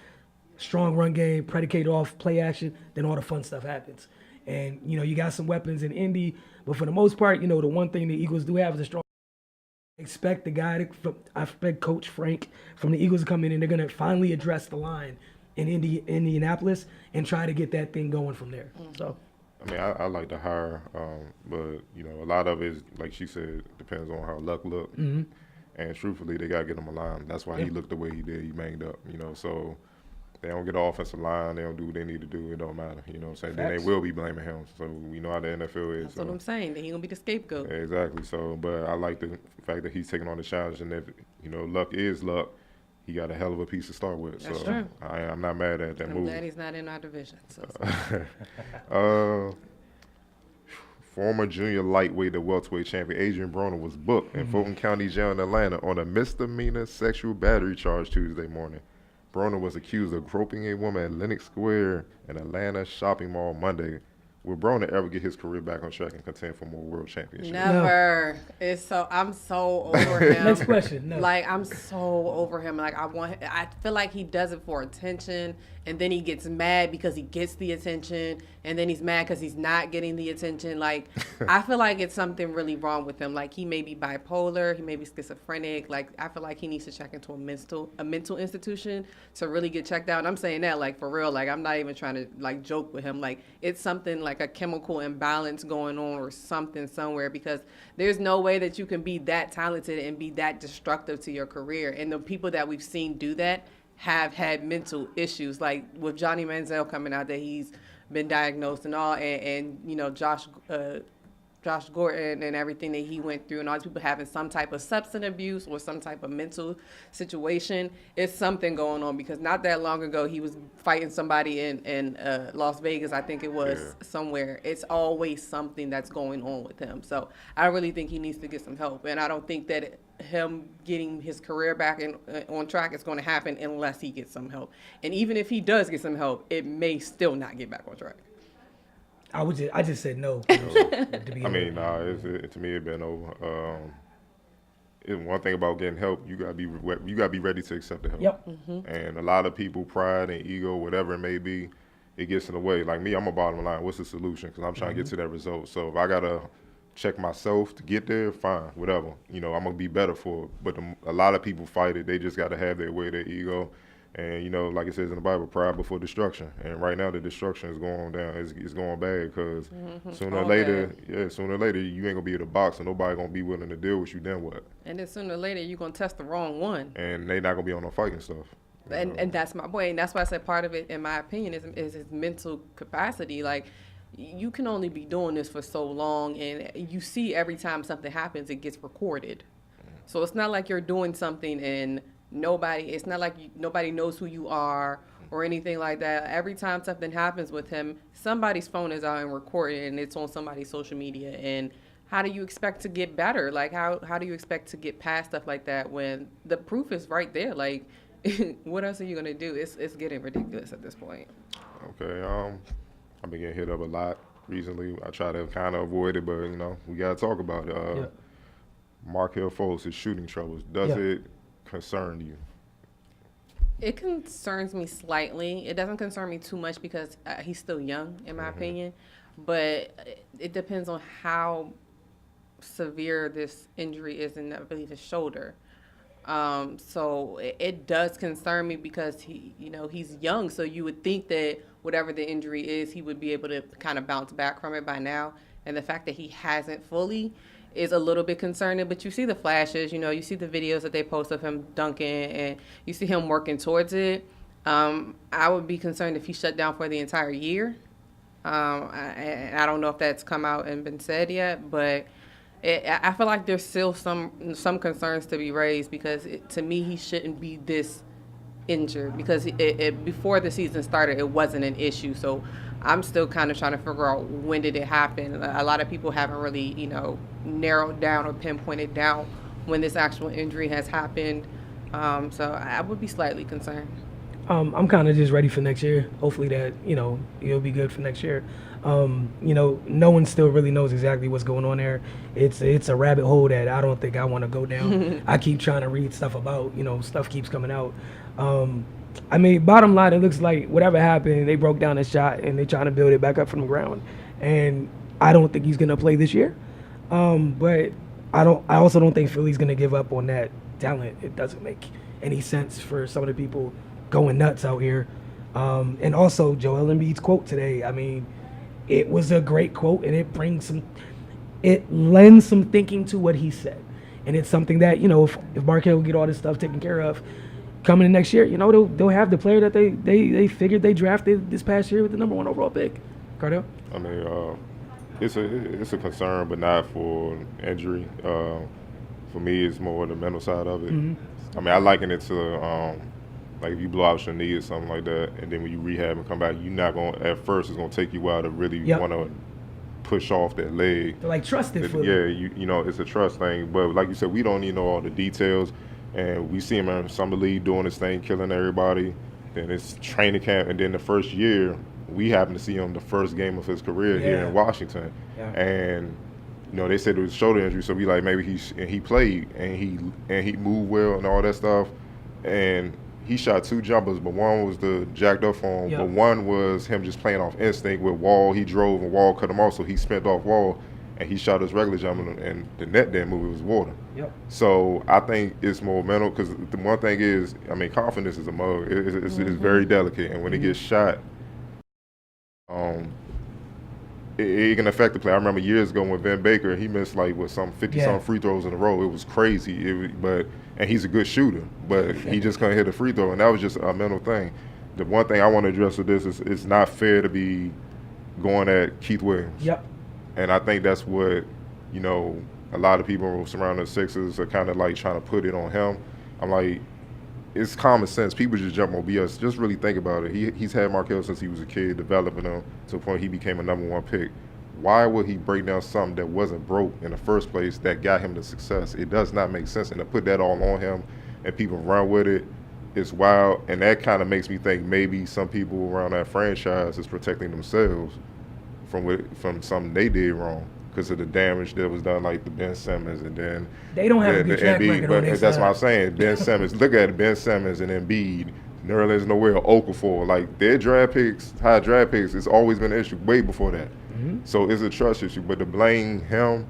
Speaker 1: strong run game, predicated off play action, then all the fun stuff happens. And, you got some weapons in Indy, but for the most part, the one thing the Eagles do have is a strong. Expect the guy I expect Coach Frank from the Eagles to come in, and they're going to finally address the line in Indianapolis and try to get that thing going from there. So.
Speaker 3: I mean, I like to hire, but, a lot of it, is, like she said, depends on how Luck look. Mm-hmm. And truthfully, they got to get him a line. That's why he looked the way he did. He banged up, so they don't get an offensive line. They don't do what they need to do. It don't matter, what I'm saying? Then they will be blaming him. So we know how the NFL is.
Speaker 2: That's what I'm saying. That he's going to be the scapegoat.
Speaker 3: Exactly. So, but I like the fact that he's taking on the challenge. And if, Luck is Luck, he got a hell of a piece to start with.
Speaker 2: That's
Speaker 3: so
Speaker 2: true.
Speaker 3: I'm not mad at that move.
Speaker 2: I'm glad he's not in our division.
Speaker 3: Former junior lightweight and welterweight champion Adrian Broner was booked in Fulton County Jail in Atlanta on a misdemeanor sexual battery charge Tuesday morning. Broner was accused of groping a woman at Lenox Square in Atlanta shopping mall Monday. Will Broner ever get his career back on track and contend for more world championships?
Speaker 2: Never. No. I'm so over him.
Speaker 1: Next question. No.
Speaker 2: Like, I'm so over him. Like, I feel like he does it for attention, and then he gets mad because he gets the attention, and then he's mad because he's not getting the attention. Like, I feel like it's something really wrong with him. Like, he may be bipolar, he may be schizophrenic. Like, I feel like he needs to check into a mental institution to really get checked out. And I'm saying that, like, for real. Like, I'm not even trying to, like, joke with him. Like, it's something like a chemical imbalance going on or something somewhere, because there's no way that you can be that talented and be that destructive to your career. And the people that we've seen do that have had mental issues, like with Johnny Manziel coming out that he's been diagnosed and all, and Josh Gordon and everything that he went through, and all these people having some type of substance abuse or some type of mental situation. It's something going on, because not that long ago he was fighting somebody in Las Vegas, I think it was, somewhere. It's always something that's going on with him. So I really think he needs to get some help, and I don't think that him getting his career back on track is going to happen unless he gets some help. And even if he does get some help, it may still not get back on track.
Speaker 1: I just said no. To
Speaker 3: I mean, to me, it's been over. And one thing about getting help, you gotta be ready to accept the help.
Speaker 1: Yep.
Speaker 3: And a lot of people, pride and ego, whatever it may be, it gets in the way. Like me, I'm a bottom line. What's the solution? Because I'm trying to get to that result. So if I gotta check myself to get there, fine, whatever. I'm gonna be better for it. But a lot of people fight it. They just gotta have their way, their ego. And like it says in the Bible, pride before destruction. And right now, the destruction is going down. It's going bad because sooner or later, you ain't gonna be able to box, and nobody gonna be willing to deal with you. Then what?
Speaker 2: And then sooner or later, you're gonna test the wrong one.
Speaker 3: And they not gonna be on no fighting stuff.
Speaker 2: And that's my point. And that's why I said part of it, in my opinion, is his mental capacity. Like, you can only be doing this for so long, and you see every time something happens, it gets recorded. So it's not like you're doing something and it's not like nobody knows who you are or anything like that. Every time something happens with him, somebody's phone is out and recorded, and it's on somebody's social media. And how do you expect to get better? Like, how do you expect to get past stuff like that when the proof is right there? Like, what else are you gonna do? It's getting ridiculous at this point.
Speaker 3: Okay, I've been getting hit up a lot recently. I try to kind of avoid it, but we gotta talk about it. Markelle Fultz, his shooting troubles. Does it concern you?
Speaker 2: It concerns me slightly. It doesn't concern me too much because he's still young, in my opinion. But it depends on how severe this injury is in, I believe, his shoulder. So it does concern me because he's young. So you would think that whatever the injury is, he would be able to kind of bounce back from it by now. And the fact that he hasn't fully is a little bit concerning. But you see the flashes, you see the videos that they post of him dunking, and you see him working towards it. I would be concerned if he shut down for the entire year. I don't know if that's come out and been said yet, but I feel like there's still some concerns to be raised because to me he shouldn't be this injured because before the season started it wasn't an issue. So I'm still kind of trying to figure out when did it happen. A lot of people haven't really narrowed down or pinpointed down when this actual injury has happened. So I would be slightly concerned.
Speaker 1: I'm kind of just ready for next year. Hopefully that, it'll be good for next year. No one still really knows exactly what's going on there. It's a rabbit hole that I don't think I want to go down. I keep trying to read stuff about, stuff keeps coming out. Bottom line, it looks like whatever happened, they broke down his shot and they're trying to build it back up from the ground. And I don't think he's going to play this year. But I also don't think Philly's going to give up on that talent. It doesn't make any sense for some of the people going nuts out here. And also Joel Embiid's quote today, it was a great quote, and it lends some thinking to what he said. And it's something that, if Markelle will get all this stuff taken care of coming in next year, they'll have the player that they figured they drafted this past year with the number 1 overall pick. Cardell?
Speaker 3: It's a concern, but not for injury. For me, it's more the mental side of it. Mm-hmm. I liken it to like if you blow out your knee or something like that, and then when you rehab and come back, you're not going to, at first, it's going to take you a while to really want to push off that leg.
Speaker 1: Like trust it fully.
Speaker 3: Yeah, it's a trust thing. But like you said, we don't need to know all the details. And we see him in Summer League doing his thing, killing everybody. Then it's training camp. And then the first year, we happen to see him the first game of his career here in Washington. Yeah. And, they said it was shoulder injury. So we like, maybe he played and he moved well and all that stuff. And he shot 2 jumpers, but one was the jacked up form, but one was him just playing off instinct with Wall. He drove and Wall cut him off, so he spent off Wall, and he shot his regular jumper, and the net didn't move. It was water. Yep. So I think it's more mental because the one thing is, confidence is a mug. It's very delicate, and when it gets shot, it can affect the play. I remember years ago when Vin Baker, he missed some 50-some free throws in a row. It was crazy. And he's a good shooter, but he just couldn't hit a free throw, and that was just a mental thing. The one thing I want to address with this is it's not fair to be going at Keith Williams. Yep. And I think that's what, a lot of people surrounding the Sixers are kind of like trying to put it on him. I'm like, it's common sense. People just jump on BS. Just really think about it. He's had Markelle since he was a kid, developing him to the point he became a number 1 pick. Why would he break down something that wasn't broke in the first place that got him to success? It does not make sense. And to put that all on him and people run with it, it's wild. And that kind of makes me think maybe some people around that franchise is protecting themselves from something they did wrong. because of the damage that was done, like the Ben Simmons, and then
Speaker 1: They don't have a good track
Speaker 3: Embiid.
Speaker 1: record on their
Speaker 3: That's
Speaker 1: side.
Speaker 3: what I'm saying. Ben Simmons, look at it, Ben Simmons and Embiid, Nerlens Noel, Okafor, like their draft picks, high draft picks, it's always been an issue way before that. So it's a trust issue, but to blame him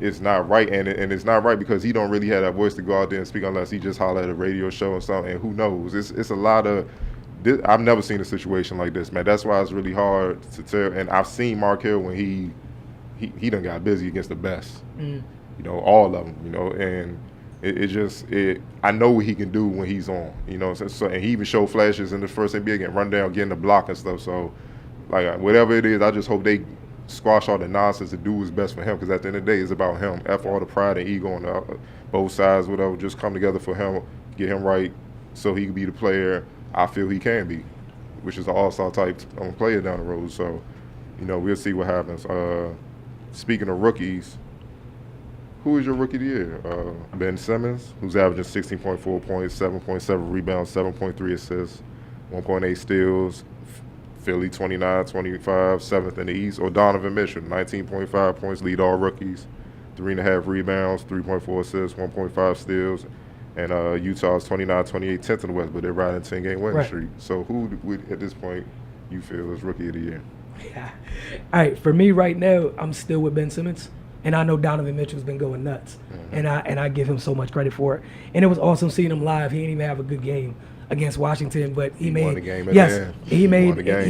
Speaker 3: is not right, and it's not right because he don't really have that voice to go out there and speak unless he just holler at a radio show or something, and who knows. It's a lot of I've never seen a situation like this, man. That's why it's really hard to tell. And I've seen Markelle when he done got busy against the best, you know, all of them, you know, and I know what he can do when he's on, you know. So and he even showed flashes in the first NBA game, run down, getting the block and stuff. So, like whatever it is, I just hope they squash all the nonsense and do what's best for him, because at the end of the day, it's about him. F all the pride and ego on both sides, whatever. Just come together for him, get him right, so he can be the player I feel he can be, which is an all-star type player down the road. So, you know, we'll see what happens. Speaking of rookies, who is your rookie of the year? Ben Simmons, who's averaging 16.4 points, 7.7 rebounds, 7.3 assists, 1.8 steals. Philly 29-25, 7th in the East. Or Donovan Mitchell, 19.5 points, lead all rookies, 3.5 rebounds, 3.4 assists, 1.5 steals. And Utah's 29-28, 10th in the West, but they're riding a 10-game winning streak. So who would, at this point, you feel is rookie of the year?
Speaker 1: Yeah. All right, for me right now, I'm still with Ben Simmons, and I know Donovan Mitchell's been going nuts, and I give him so much credit for it. And it was awesome seeing him live. He didn't even have a good game against Washington, but he made
Speaker 3: won the game at the end.
Speaker 1: he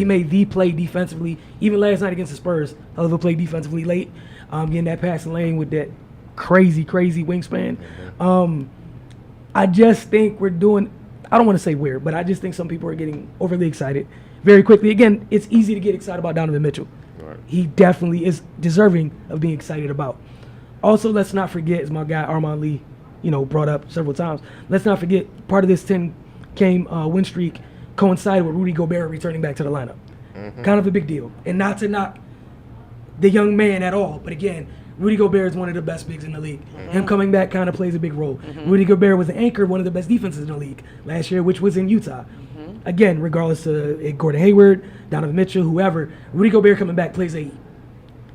Speaker 1: made the play defensively. Even last night against the Spurs, hell of a play defensively late, getting that passing lane with that crazy wingspan. I just think we're doing, I don't want to say weird, but I just think some people are getting overly excited very quickly. Again, it's easy to get excited about Donovan Mitchell.
Speaker 3: Right.
Speaker 1: He definitely is deserving of being excited about. Also, let's not forget, as my guy Armand Lee, brought up several times, let's not forget part of this 10-game win streak coincided with Rudy Gobert returning back to the lineup. Kind of a big deal. And not to knock the young man at all, but again, Rudy Gobert is one of the best bigs in the league. Him coming back kind of plays a big role. Rudy Gobert was the anchor, one of the best defenses in the league last year, which was in Utah. Again, regardless of Gordon Hayward, Donovan Mitchell, whoever, Rudy Gobert coming back plays a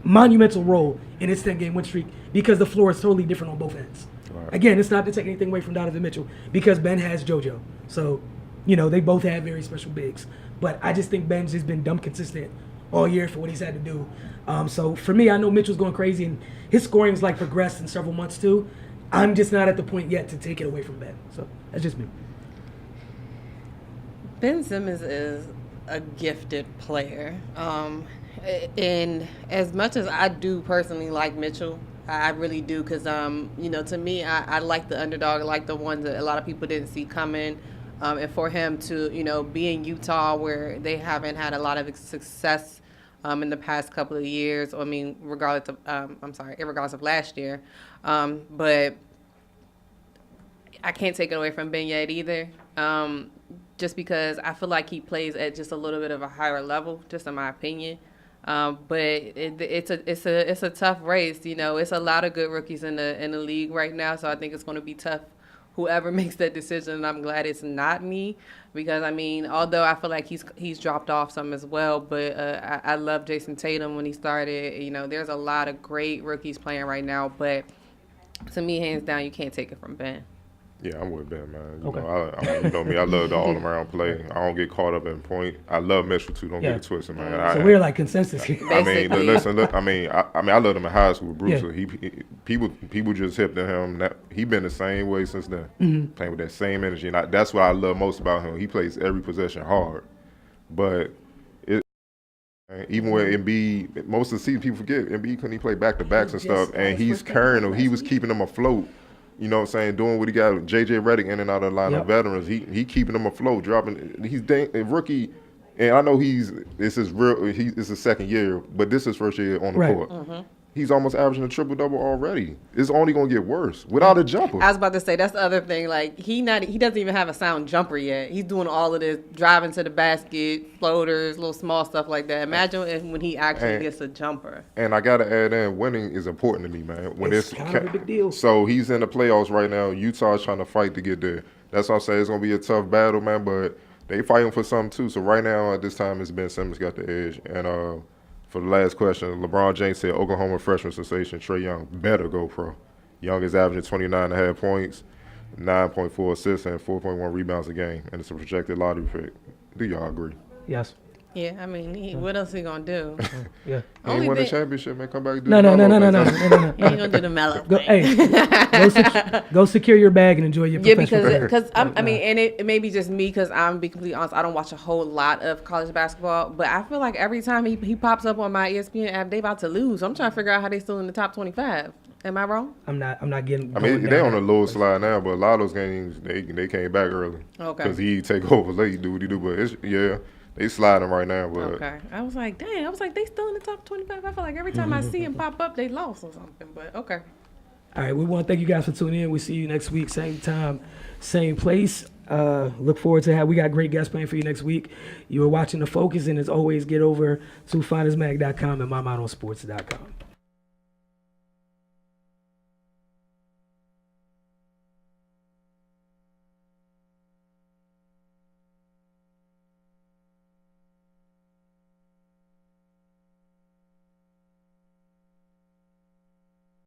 Speaker 1: monumental role in his 10-game win streak because the floor is totally different on both ends. Right. Again, it's not to take anything away from Donovan Mitchell because Ben has JoJo. So, they both have very special bigs. But I just think Ben's just been dumb consistent all year for what he's had to do. So for me, I know Mitchell's going crazy and his scoring's progressed in several months too. I'm just not at the point yet to take it away from Ben. So that's just me.
Speaker 2: Ben Simmons is a gifted player. And as much as I do personally like Mitchell, I really do because, to me, I like the underdog. I like the ones that a lot of people didn't see coming. And for him to, be in Utah where they haven't had a lot of success in the past couple of years. I mean, regardless of last year. But I can't take it away from Ben yet either. Just because I feel like he plays at just a little bit of a higher level, just in my opinion. But it's a tough race. It's a lot of good rookies in the league right now. So I think it's going to be tough. Whoever makes that decision, and I'm glad it's not me, because although I feel like he's dropped off some as well, but I love Jason Tatum when he started. There's a lot of great rookies playing right now, but to me, hands down, you can't take it from Ben.
Speaker 3: Yeah, I'm with Ben, man.
Speaker 1: Okay.
Speaker 3: You know me, I love the all-around play. I don't get caught up in point. I love Mitchell too. Don't get it twisted, man.
Speaker 1: So we're consensus here.
Speaker 3: Listen. Look, I loved him in high school with Bruce. Yeah. People just hip to him. He been the same way since then, playing with that same energy. And that's what I love most about him. He plays every possession hard, but even with Embiid, most of the season people forget Embiid couldn't play back-to-backs and stuff, and he's carrying them. He was keeping them afloat. You know what I'm saying? Doing what he got. J.J. Redick in and out of the line of veterans. He keeping them afloat, dropping. He's a rookie, and I know it's his second year, but this is his first year on the court. Mm-hmm. He's almost averaging a triple-double already. It's only going to get worse without a jumper.
Speaker 2: I was about to say, that's the other thing. He doesn't even have a sound jumper yet. He's doing all of this, driving to the basket, floaters, little small stuff like that. Imagine when he actually gets a jumper. And
Speaker 3: I got to add in, winning is important to me, man.
Speaker 1: It's kind of a big deal.
Speaker 3: So he's in the playoffs right now. Utah's trying to fight to get there. That's what I'm saying. It's going to be a tough battle, man, but they fighting for something too. So right now at this time, it's Ben Simmons got the edge. And For the last question, LeBron James said Oklahoma freshman sensation Trae Young better go pro. Young is averaging 29.5 points, 9.4 assists, and 4.1 rebounds a game, and it's a projected lottery pick. Do y'all agree?
Speaker 1: Yes.
Speaker 2: Yeah, I mean, what else he gonna do?
Speaker 1: Yeah.
Speaker 3: He ain't win the championship, man. Come back and do
Speaker 1: No.
Speaker 3: the
Speaker 1: He
Speaker 2: He ain't gonna do the mellow
Speaker 1: Go,
Speaker 2: thing.
Speaker 1: hey, go secure your bag and enjoy your
Speaker 2: Yeah,
Speaker 1: professional career.
Speaker 2: because I mean, and it may be just me because I'm be completely honest. I don't watch a whole lot of college basketball, but I feel like every time he pops up on my ESPN app, they about to lose. I'm trying to figure out how they still in the top 25. Am I wrong?
Speaker 1: I'm not getting.
Speaker 3: I mean,
Speaker 1: going
Speaker 3: they
Speaker 1: down
Speaker 3: on a
Speaker 1: that
Speaker 3: low
Speaker 1: place.
Speaker 3: slide now, but a lot of those games, they came back early.
Speaker 2: Okay.
Speaker 3: Because he take over late, do what he do. But, they sliding right now. But
Speaker 2: Okay. I was like, dang. I was like, they still in the top 25. I feel like every time I see him pop up, they lost or something. But okay.
Speaker 1: All right, we want to thank you guys for tuning in. We see you next week, same time, same place. Look forward to we got great guests playing for you next week. You are watching The Focus, and as always, get over to finestmag.com and mymodernsports.com.